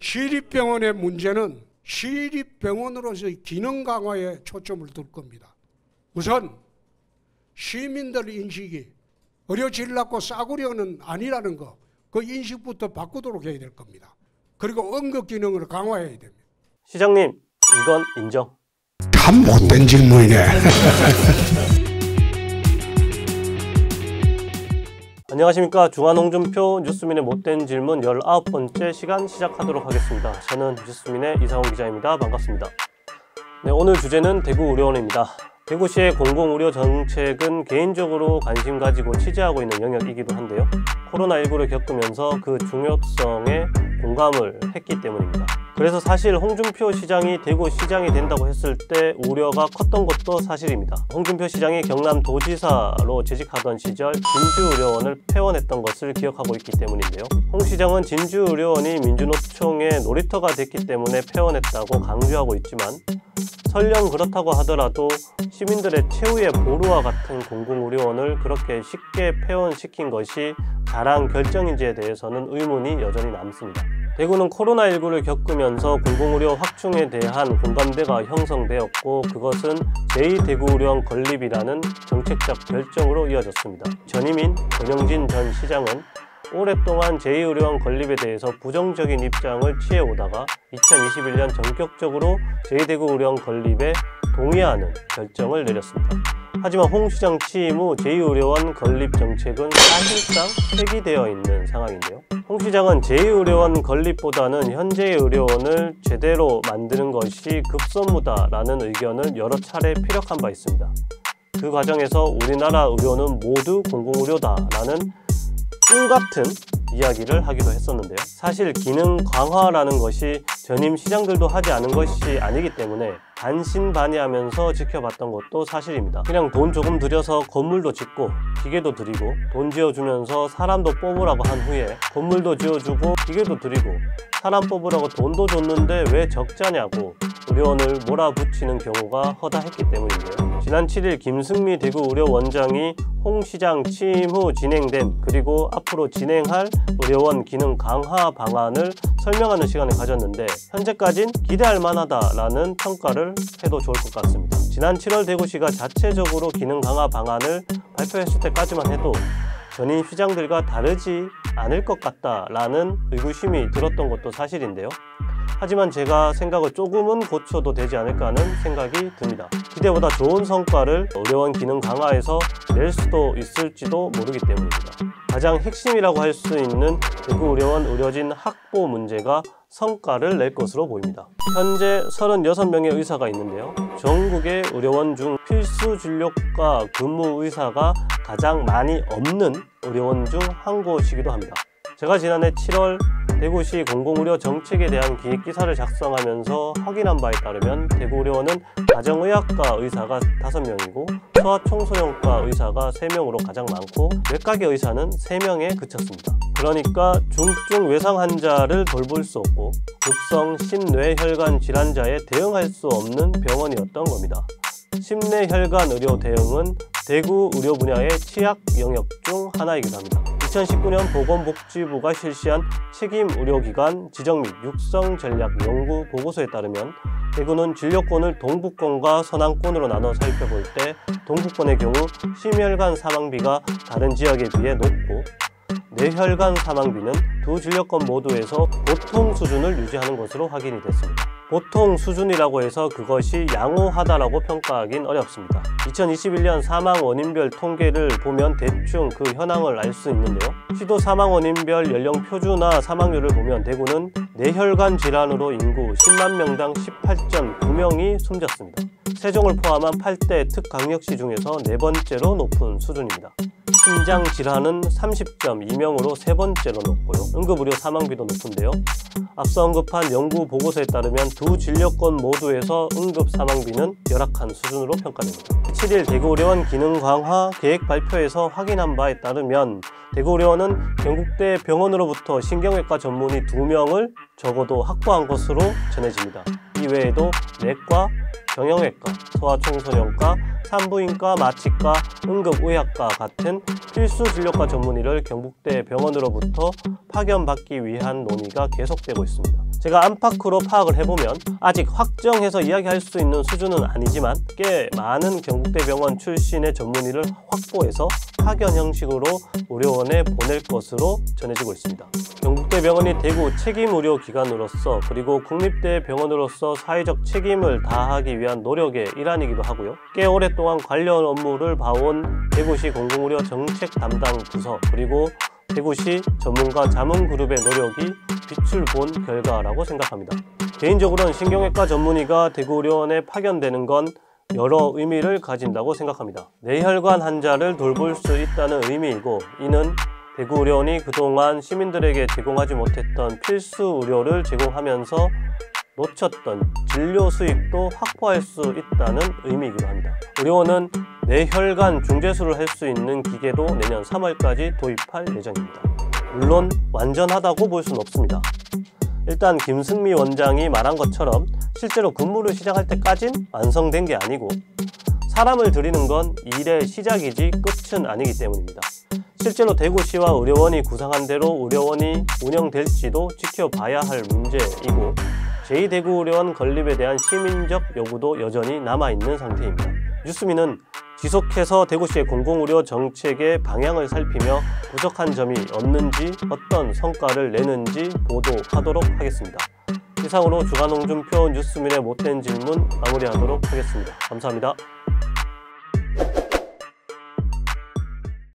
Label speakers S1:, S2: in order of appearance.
S1: 시립병원의 문제는 시립병원으로서의 기능 강화에 초점을 둘 겁니다. 우선 시민들 인식이 의료진료고 싸구려는 아니라는 거, 그 인식부터 바꾸도록 해야 될 겁니다. 그리고 응급 기능을 강화해야 됩니다.
S2: 시장님, 이건 인정.
S1: 참 못된 질문이네.
S2: 안녕하십니까. 중앙홍준표 뉴스민의 못된 질문 19번째 시간 시작하도록 하겠습니다. 저는 뉴스민의 이상훈 기자입니다. 반갑습니다. 네, 오늘 주제는 대구의료원입니다. 대구시의 공공의료 정책은 개인적으로 관심 가지고 취재하고 있는 영역이기도 한데요. 코로나19를 겪으면서 그 중요성에 공감을 했기 때문입니다. 그래서 사실 홍준표 시장이 대구시장이 된다고 했을 때 우려가 컸던 것도 사실입니다. 홍준표 시장이 경남도지사로 재직하던 시절 진주의료원을 폐원했던 것을 기억하고 있기 때문인데요. 홍 시장은 진주의료원이 민주노총의 놀이터가 됐기 때문에 폐원했다고 강조하고 있지만 설령 그렇다고 하더라도 시민들의 최후의 보루와 같은 공공의료원을 그렇게 쉽게 폐원시킨 것이 잘한 결정인지에 대해서는 의문이 여전히 남습니다. 대구는 코로나19를 겪으면서 공공의료 확충에 대한 공감대가 형성되었고 그것은 제2대구의료원 건립이라는 정책적 결정으로 이어졌습니다. 전임인 권영진 전 시장은 오랫동안 제2의료원 건립에 대해서 부정적인 입장을 취해오다가 2021년 전격적으로 제2대구의료원 건립에 동의하는 결정을 내렸습니다. 하지만 홍 시장 취임 후 제2의료원 건립 정책은 사실상 폐기되어 있는 상황인데요. 홍 시장은 제2의료원 건립보다는 현재의 의료원을 제대로 만드는 것이 급선무다라는 의견을 여러 차례 피력한 바 있습니다. 그 과정에서 우리나라 의료는 모두 공공의료다라는 꿈같은 이야기를 하기도 했었는데요. 사실 기능 강화라는 것이 전임 시장들도 하지 않은 것이 아니기 때문에 반신반의하면서 지켜봤던 것도 사실입니다. 그냥 돈 조금 들여서 건물도 짓고 기계도 들이고 돈 지어주면서 사람도 뽑으라고 한 후에 건물도 지어주고 기계도 들이고 사람 뽑으라고 돈도 줬는데 왜 적자냐고 의료원을 몰아붙이는 경우가 허다했기 때문인데요. 지난 7일 김승미 대구의료원장이 홍 시장 취임 후 진행된 그리고 앞으로 진행할 의료원 기능 강화 방안을 설명하는 시간을 가졌는데 현재까진 기대할 만하다라는 평가를 해도 좋을 것 같습니다. 지난 7월 대구시가 자체적으로 기능 강화 방안을 발표했을 때까지만 해도 전임 시장들과 다르지 않을 것 같다라는 의구심이 들었던 것도 사실인데요. 하지만 제가 생각을 조금은 고쳐도 되지 않을까 하는 생각이 듭니다. 기대보다 좋은 성과를 의료원 기능 강화에서 낼 수도 있을지도 모르기 때문입니다. 가장 핵심이라고 할 수 있는 대구의료원 의료진 확보 문제가 성과를 낼 것으로 보입니다. 현재 36명의 의사가 있는데요. 전국의 의료원 중 필수 진료과 근무 의사가 가장 많이 없는 의료원 중 한 곳이기도 합니다. 제가 지난해 7월 대구시 공공의료 정책에 대한 기획기사를 작성하면서 확인한 바에 따르면 대구의료원은 가정의학과 의사가 5명이고 소아청소년과 의사가 3명으로 가장 많고 외과계 의사는 3명에 그쳤습니다. 그러니까 중증 외상 환자를 돌볼 수 없고 급성 심뇌혈관 질환자에 대응할 수 없는 병원이었던 겁니다. 심뇌혈관 의료 대응은 대구 의료 분야의 취약 영역 중 하나이기도 합니다. 2019년 보건복지부가 실시한 책임의료기관 지정 및 육성 전략 연구 보고서에 따르면 대구는 진료권을 동북권과 서남권으로 나눠 살펴볼 때 동북권의 경우 심혈관 사망비가 다른 지역에 비해 높고 뇌혈관 사망비는 두 진료권 모두에서 보통 수준을 유지하는 것으로 확인이 됐습니다. 보통 수준이라고 해서 그것이 양호하다라고 평가하긴 어렵습니다. 2021년 사망 원인별 통계를 보면 대충 그 현황을 알 수 있는데요. 시도 사망 원인별 연령 표준화 사망률을 보면 대구는 뇌혈관 질환으로 인구 10만 명당 18.9명이 숨졌습니다. 세종을 포함한 8대 특강력시 중에서 4번째로 높은 수준입니다. 심장 질환은 30.2명으로 3번째로 높고요. 응급의료 사망비도 높은데요. 앞서 언급한 연구 보고서에 따르면 두 진료권 모두에서 응급 사망비는 열악한 수준으로 평가됩니다. 7일 대구의료원 기능 강화 계획 발표에서 확인한 바에 따르면 대구의료원은 경북대 병원으로부터 신경외과 전문의 2명을 적어도 확보한 것으로 전해집니다. 이외에도 내과, 정형외과, 소아청소년과, 산부인과, 마취과, 응급의학과 같은 필수 진료과 전문의를 경북대 병원으로부터 파견받기 위한 논의가 계속되고 있습니다. 제가 안팎으로 파악을 해보면 아직 확정해서 이야기할 수 있는 수준은 아니지만 꽤 많은 경북대 병원 출신의 전문의를 확보해서 파견 형식으로 의료원에 보낼 것으로 전해지고 있습니다. 경북대 병원이 대구 책임의료기관으로서 그리고 국립대 병원으로서 사회적 책임을 다하기 위한 노력의 일환이기도 하고요. 꽤 오랫동안 관련 업무를 봐온 대구시 공공의료 정책 담당 부서 그리고 대구시 전문가 자문그룹의 노력이 빛을 본 결과라고 생각합니다. 개인적으로는 신경외과 전문의가 대구의료원에 파견되는 건 여러 의미를 가진다고 생각합니다. 뇌혈관 환자를 돌볼 수 있다는 의미이고, 이는 대구의료원이 그동안 시민들에게 제공하지 못했던 필수 의료를 제공하면서 놓쳤던 진료 수익도 확보할 수 있다는 의미이기도 합니다. 의료원은 뇌혈관 중재술을 할 수 있는 기계도 내년 3월까지 도입할 예정입니다. 물론 완전하다고 볼 수는 없습니다. 일단 김승미 원장이 말한 것처럼 실제로 근무를 시작할 때까진 완성된 게 아니고 사람을 들이는 건 일의 시작이지 끝은 아니기 때문입니다. 실제로 대구시와 의료원이 구상한 대로 의료원이 운영될지도 지켜봐야 할 문제이고 제2대구의료원 건립에 대한 시민적 요구도 여전히 남아있는 상태입니다. 뉴스미는 지속해서 대구시의 공공의료 정책의 방향을 살피며 부족한 점이 없는지 어떤 성과를 내는지 보도하도록 하겠습니다. 이상으로 주간홍준표 뉴스민의 못된 질문 마무리하도록 하겠습니다. 감사합니다.